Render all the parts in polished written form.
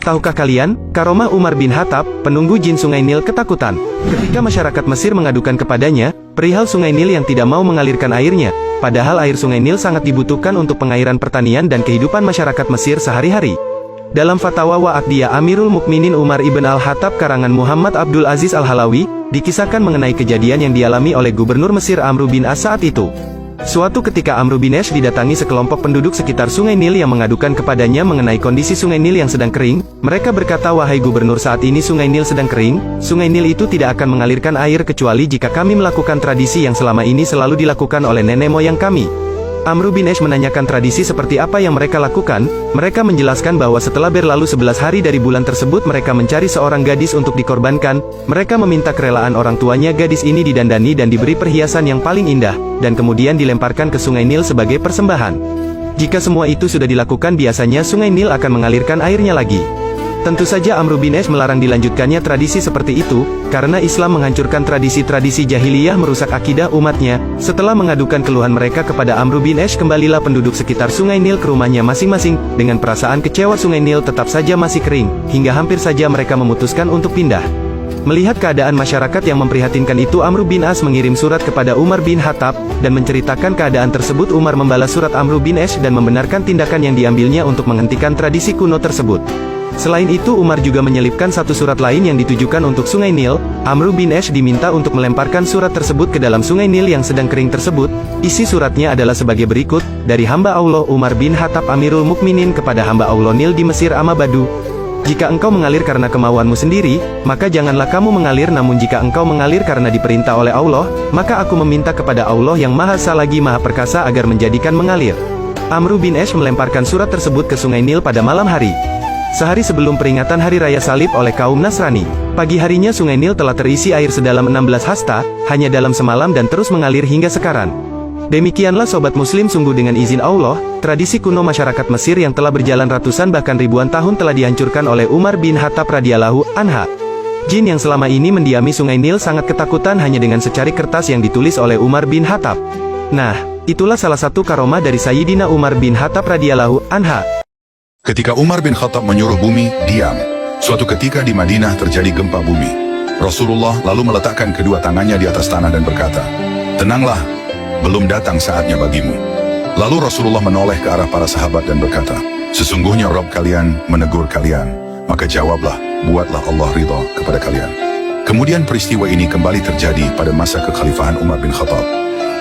Tahukah kalian, karomah Umar bin Khattab, penunggu jin Sungai Nil ketakutan. Ketika masyarakat Mesir mengadukan kepadanya, perihal Sungai Nil yang tidak mau mengalirkan airnya, padahal air Sungai Nil sangat dibutuhkan untuk pengairan pertanian dan kehidupan masyarakat Mesir sehari-hari. Dalam fatwa Wa'aqdiyah Amirul Mukminin Umar ibn al-Khattab karangan Muhammad Abdul Aziz al-Halawi, dikisahkan mengenai kejadian yang dialami oleh Gubernur Mesir Amr bin As saat itu. Suatu ketika Amr bin As didatangi sekelompok penduduk sekitar Sungai Nil yang mengadukan kepadanya mengenai kondisi Sungai Nil yang sedang kering. Mereka berkata, "Wahai Gubernur, saat ini Sungai Nil sedang kering. Sungai Nil itu tidak akan mengalirkan air kecuali jika kami melakukan tradisi yang selama ini selalu dilakukan oleh nenek moyang kami." Amr bin As menanyakan tradisi seperti apa yang mereka lakukan. Mereka menjelaskan bahwa setelah berlalu 11 hari dari bulan tersebut mereka mencari seorang gadis untuk dikorbankan. Mereka meminta kerelaan orang tuanya gadis ini didandani dan diberi perhiasan yang paling indah, dan kemudian dilemparkan ke Sungai Nil sebagai persembahan. Jika semua itu sudah dilakukan, biasanya Sungai Nil akan mengalirkan airnya lagi. Tentu saja Amr bin As melarang dilanjutkannya tradisi seperti itu, karena Islam menghancurkan tradisi-tradisi jahiliyah merusak akidah umatnya. Setelah mengadukan keluhan mereka kepada Amr bin As, kembalilah penduduk sekitar Sungai Nil ke rumahnya masing-masing. Dengan perasaan kecewa, Sungai Nil tetap saja masih kering, hingga hampir saja mereka memutuskan untuk pindah. Melihat keadaan masyarakat yang memprihatinkan itu, Amr bin As mengirim surat kepada Umar bin Khattab, dan menceritakan keadaan tersebut. Umar membalas surat Amr bin As dan membenarkan tindakan yang diambilnya untuk menghentikan tradisi kuno tersebut. Selain itu, Umar juga menyelipkan satu surat lain yang ditujukan untuk Sungai Nil. Amr bin As diminta untuk melemparkan surat tersebut ke dalam Sungai Nil yang sedang kering tersebut. Isi suratnya adalah sebagai berikut, dari hamba Allah Umar bin Khattab Amirul Mukminin kepada hamba Allah Nil di Mesir Amabadu. Jika engkau mengalir karena kemauanmu sendiri, maka janganlah kamu mengalir, namun jika engkau mengalir karena diperintah oleh Allah, maka aku meminta kepada Allah yang Maha Esa lagi Maha Perkasa agar menjadikan mengalir. Amr bin As melemparkan surat tersebut ke Sungai Nil pada malam hari. Sehari sebelum peringatan Hari Raya Salib oleh kaum Nasrani, pagi harinya Sungai Nil telah terisi air sedalam 16 hasta, hanya dalam semalam, dan terus mengalir hingga sekarang. Demikianlah Sobat Muslim, sungguh dengan izin Allah, tradisi kuno masyarakat Mesir yang telah berjalan ratusan bahkan ribuan tahun telah dihancurkan oleh Umar bin Khattab radhiyallahu anha. Jin yang selama ini mendiami Sungai Nil sangat ketakutan hanya dengan secari kertas yang ditulis oleh Umar bin Khattab. Nah, itulah salah satu karomah dari Sayyidina Umar bin Khattab radhiyallahu anha. Ketika Umar bin Khattab menyuruh bumi diam, suatu ketika di Madinah terjadi gempa bumi. Rasulullah lalu meletakkan kedua tangannya di atas tanah dan berkata, "Tenanglah, belum datang saatnya bagimu." Lalu Rasulullah menoleh ke arah para sahabat dan berkata, "Sesungguhnya Rabb kalian menegur kalian, maka jawablah, buatlah Allah ridha kepada kalian." Kemudian peristiwa ini kembali terjadi pada masa kekhalifahan Umar bin Khattab.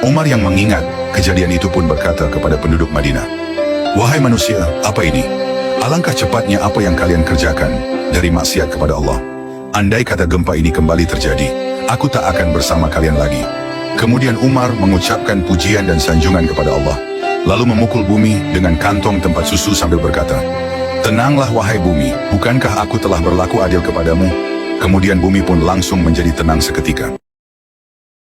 Umar yang mengingat kejadian itu pun berkata kepada penduduk Madinah, "Wahai manusia, apa ini? Alangkah cepatnya apa yang kalian kerjakan dari maksiat kepada Allah. Andai kata gempa ini kembali terjadi, aku tak akan bersama kalian lagi." Kemudian Umar mengucapkan pujian dan sanjungan kepada Allah, lalu memukul bumi dengan kantong tempat susu sambil berkata, "Tenanglah wahai bumi, bukankah aku telah berlaku adil kepadamu?" Kemudian bumi pun langsung menjadi tenang seketika.